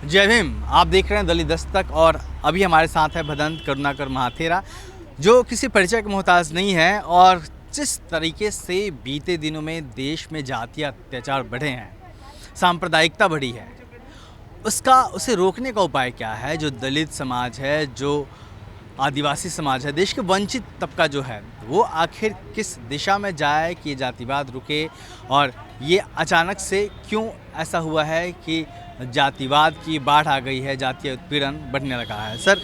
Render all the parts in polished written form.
जय भीम। आप देख रहे हैं दलित दस्तक और अभी हमारे साथ है भदंत करुणाकर महाथेरा, जो किसी परिचय का मोहताज नहीं है। और जिस तरीके से बीते दिनों में देश में जातीय अत्याचार बढ़े हैं, सांप्रदायिकता बढ़ी है, उसे रोकने का उपाय क्या है? जो दलित समाज है, जो आदिवासी समाज है, देश के वंचित तबका जो है, वो आखिर किस दिशा में जाए कि ये जातिवाद रुके? और ये अचानक से क्यों ऐसा हुआ है कि जातिवाद की बाढ़ आ गई है, जातीय उत्पीड़न बढ़ने लगा है? सर,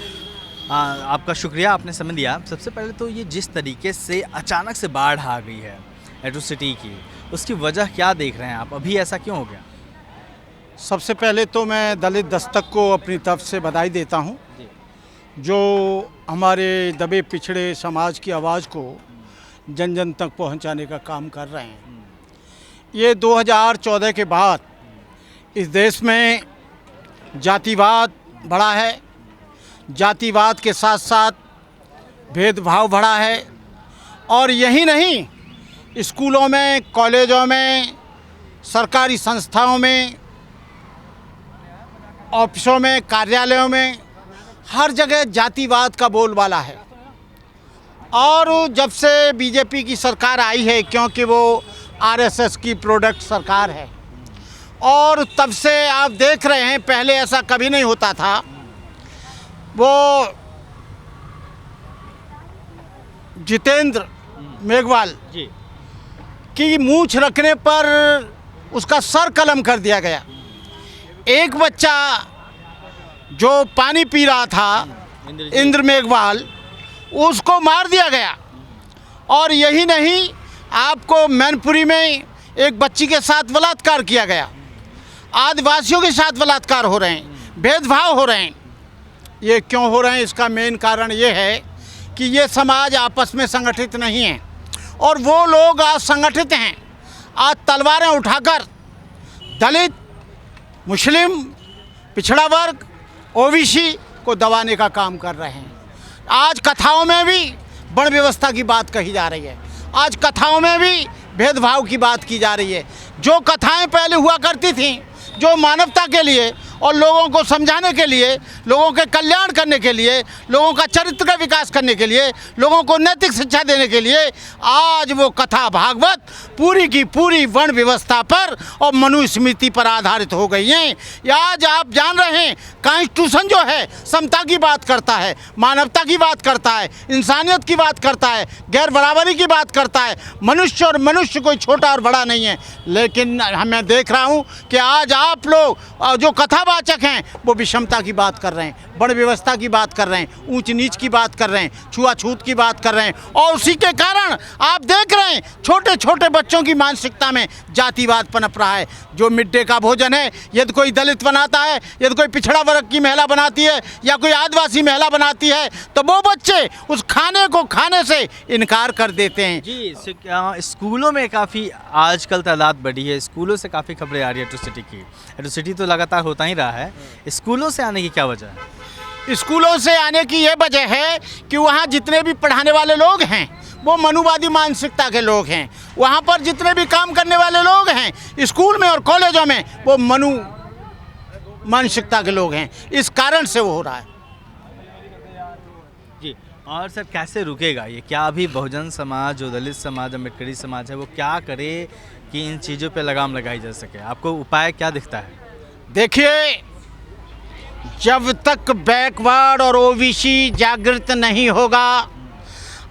आपका शुक्रिया, आपने समय दिया। सबसे पहले तो ये जिस तरीके से अचानक से बाढ़ आ गई है एट्रोसिटी की, उसकी वजह क्या देख रहे हैं आप? अभी ऐसा क्यों हो गया? सबसे पहले तो मैं दलित दस्तक को अपनी तरफ से बधाई देता हूं, जो हमारे दबे पिछड़े समाज की आवाज़ को जन जन तक पहुंचाने का काम कर रहे हैं। ये 2014 के बाद इस देश में जातिवाद बढ़ा है, जातिवाद के साथ साथ भेदभाव बढ़ा है। और यही नहीं, स्कूलों में, कॉलेजों में, सरकारी संस्थाओं में, ऑफिसों में, कार्यालयों में, हर जगह जातिवाद का बोलबाला है। और जब से बीजेपी की सरकार आई है, क्योंकि वो आरएसएस की प्रोडक्ट सरकार है, और तब से आप देख रहे हैं, पहले ऐसा कभी नहीं होता था। वो जितेंद्र मेघवाल जी की मूंछ रखने पर उसका सर कलम कर दिया गया। एक बच्चा जो पानी पी रहा था, इंद्र मेघवाल, उसको मार दिया गया। और यही नहीं, आपको मैनपुरी में एक बच्ची के साथ बलात्कार किया गया। आदिवासियों के साथ बलात्कार हो रहे हैं, भेदभाव हो रहे हैं। ये क्यों हो रहे हैं? इसका मेन कारण ये है कि ये समाज आपस में संगठित नहीं है, और वो लोग आज संगठित हैं। आज तलवारें उठाकर दलित, मुस्लिम, पिछड़ा वर्ग, ओबीसी को दबाने का काम कर रहे हैं। आज कथाओं में भी वर्ण व्यवस्था की बात कही जा रही है, आज कथाओं में भी भेदभाव की बात की जा रही है। जो कथाएं पहले हुआ करती थीं, जो मानवता के लिए और लोगों को समझाने के लिए, लोगों के कल्याण करने के लिए, लोगों का चरित्र का विकास करने के लिए, लोगों को नैतिक शिक्षा देने के लिए, आज वो कथा भागवत पूरी की पूरी वर्ण व्यवस्था पर और मनुस्मृति पर आधारित हो गई हैं। आज आप जान रहे हैं, कॉन्स्टिट्यूशन जो है समता की बात करता है, मानवता की बात करता है, इंसानियत की बात करता है, गैर बराबरी की बात करता है। मनुष्य और मनुष्य कोई छोटा और बड़ा नहीं है। लेकिन मैं देख रहा हूँ कि आज आप लोग जो कथावाचक हैं, वो विषमता की बात कर रहे हैं, वर्ण व्यवस्था की बात कर रहे हैं, ऊंच नीच की बात कर रहे हैं, छुआछूत की बात कर रहे हैं। और उसी के कारण आप देख रहे हैं, छोटे छोटे बच्चों की मानसिकता में जातिवाद पनप रहा है। जो मिड डे का भोजन है, यदि कोई दलित बनाता है, यदि कोई पिछड़ा वर्ग की महिला बनाती है, या कोई आदिवासी महिला बनाती है, तो वो बच्चे उस खाने को खाने से इनकार कर देते हैं। जी, स्कूलों में काफ़ी आजकल तादाद बढ़ी है, स्कूलों से काफ़ी खबरें आ रही है एट्रोसिटी की। एट्रोसिटी तो लगातार होता ही रहा है, स्कूलों से आने की क्या वजह है? स्कूलों से आने की ये वजह है कि वहाँ जितने भी पढ़ाने वाले लोग हैं, वो मनुवादी मानसिकता के लोग हैं। वहाँ पर जितने भी काम करने वाले लोग हैं, स्कूल में और कॉलेजों में, वो मनु मानसिकता के लोग हैं। इस कारण से वो हो रहा है। जी, और सर कैसे रुकेगा ये? क्या अभी बहुजन समाज, जो दलित समाज, अम्बेडकरी समाज है, वो क्या करे कि इन चीज़ों पे लगाम लगाई जा सके? आपको उपाय क्या दिखता है? देखिए, जब तक बैकवर्ड और ओबीसी जागृत नहीं होगा,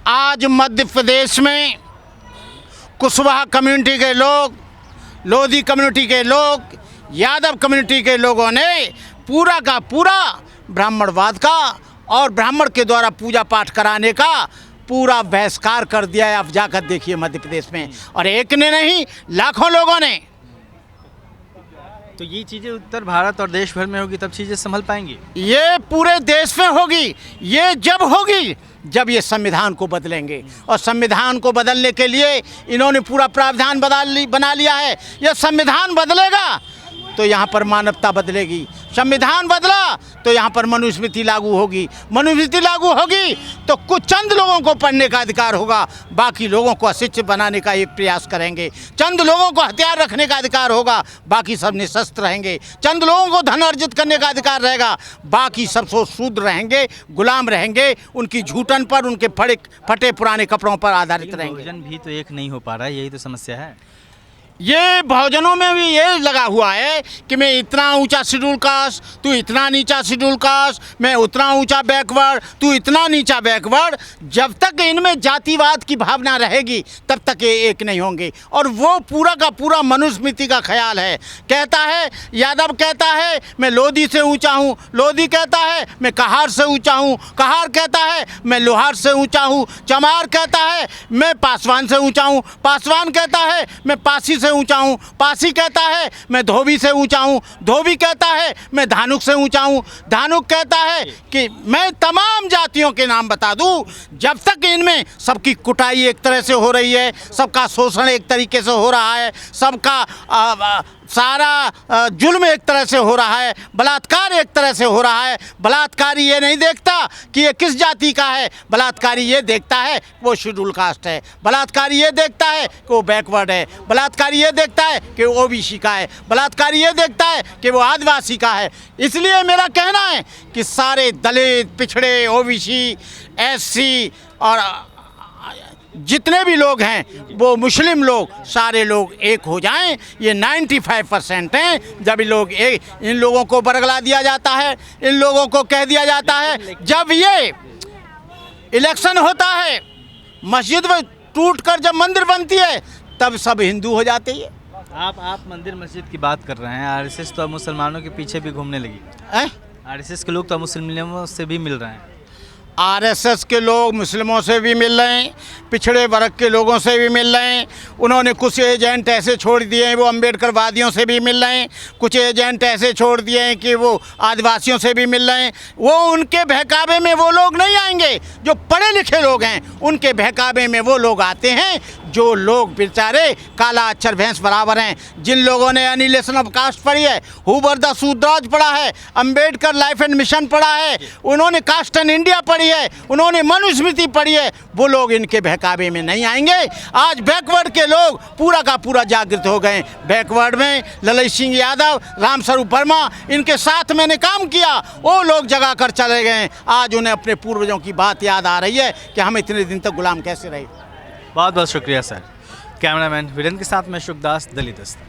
आज मध्य प्रदेश में कुशवाहा कम्युनिटी के लोग, लोधी कम्युनिटी के लोग, यादव कम्युनिटी के लोगों ने पूरा का पूरा ब्राह्मणवाद का और ब्राह्मण के द्वारा पूजा पाठ कराने का पूरा बहिष्कार कर दिया है। आप जाकर देखिए मध्य प्रदेश में, और एक ने नहीं, लाखों लोगों ने। तो ये चीज़ें उत्तर भारत और देश भर में होगी, तब चीज़ें संभल पाएंगी? ये पूरे देश में होगी। ये जब होगी जब ये संविधान को बदलेंगे, और संविधान को बदलने के लिए इन्होंने पूरा प्रावधान बना लिया है। ये संविधान बदलेगा तो यहाँ पर मानवता बदलेगी, संविधान बदला तो यहाँ पर मनुस्मृति लागू होगी, मनुस्मृति लागू होगी तो कुछ चंद लोगों को पढ़ने का अधिकार होगा, बाकी लोगों को अशिक्षित बनाने का एक प्रयास करेंगे। चंद लोगों को हथियार रखने का अधिकार होगा, बाकी सब निशस्त्र रहेंगे। चंद लोगों को धन अर्जित करने का अधिकार रहेगा, बाकी सब शूद्र रहेंगे, गुलाम रहेंगे, उनकी झूठन पर, उनके फटे पुराने कपड़ों पर आधारित रहेंगे। भोजन भी तो एक नहीं हो पा रहा है, यही तो समस्या है। ये बहुजनों में भी ये लगा हुआ है कि मैं इतना ऊंचा शेड्यूल कास्ट, तू इतना नीचा शेड्यूल कास्ट, मैं उतना ऊंचा बैकवर्ड, तू इतना नीचा बैकवर्ड। जब तक इनमें जातिवाद की भावना रहेगी तब तक ये एक नहीं होंगे। और वो पूरा का पूरा मनुस्मृति का ख्याल है। कहता है, यादव कहता है मैं लोधी से ऊंचा हूँ, लोधी कहता है मैं कहार से ऊंचा हूँ, कहार कहता है मैं लोहार से ऊंचा हूँ, चमार कहता है मैं पासवान से ऊंचा हूँ, पासवान कहता है मैं पासी ऊंचा हूं, पासी कहता है मैं धोबी से ऊंचा हूं, धोबी कहता है मैं धानुक से ऊंचा हूं, धानुक कहता है कि मैं तमाम जातियों के नाम बता दूं। जब तक इनमें सबकी कुटाई एक तरह से हो रही है, सबका शोषण एक तरीके से हो रहा है, सबका सारा जुल्म एक तरह से हो रहा है, बलात्कार एक तरह से हो रहा है। बलात्कारी ये नहीं देखता कि ये किस जाति का है, बलात्कारी ये देखता है वो शेड्यूल कास्ट है, बलात्कारी ये देखता है कि वो बैकवर्ड है, बलात्कारी ये देखता है कि वो ओबीसी का है, बलात्कारी ये देखता है कि वो आदिवासी का है। इसलिए मेरा कहना है कि सारे दलित, पिछड़े, ओबीसी, एससी और जितने भी लोग हैं, वो मुस्लिम लोग, सारे लोग एक हो जाएं। ये 95% हैं। जब इन लोगों को बरगला दिया जाता है, इन लोगों को कह दिया जाता है, जब ये इलेक्शन होता है, मस्जिद में टूट कर जब मंदिर बनती है, तब सब हिंदू हो जाते हैं। आप मंदिर मस्जिद की बात कर रहे हैं, आरएसएस तो मुसलमानों के पीछे भी घूमने लगी। आरएसएस के लोग तो मुस्लिमों से भी मिल रहे हैं। आरएसएस के लोग मुस्लिमों से भी मिल रहे हैं, पिछड़े वर्ग के लोगों से भी मिल रहे हैं। उन्होंने कुछ एजेंट ऐसे छोड़ दिए हैं वो अम्बेडकरवादियों से भी मिल रहे हैं, कुछ एजेंट ऐसे छोड़ दिए हैं कि वो आदिवासियों से भी मिल रहे हैं। वो उनके बहकावे में वो लोग नहीं आएंगे जो पढ़े लिखे लोग हैं, उनके बहकावे में वो लोग आते हैं जो लोग बेचारे काला अक्षर भैंस बराबर हैं। जिन लोगों ने एनिहिलेशन ऑफ कास्ट पढ़ी है, हूवर द शूद्राज पढ़ा है, अम्बेडकर लाइफ एंड मिशन पढ़ा है, उन्होंने कास्ट एंड इंडिया पढ़ी है, उन्होंने मनुस्मृति पढ़ी है, वो लोग इनके बहकावे में नहीं आएंगे। आज बैकवर्ड के लोग पूरा का पूरा जागृत हो गए। बैकवर्ड में ललित सिंह यादव, रामस्वरूप वर्मा, इनके साथ मैंने काम किया, वो लोग जगा कर चले गए। आज उन्हें अपने पूर्वजों की बात याद आ रही है कि हम इतने दिन तक गुलाम कैसे रहे। बहुत बहुत शुक्रिया सर। कैमरामैन वीरेंद्र के साथ मैं शुभदास, दलित दस्तक।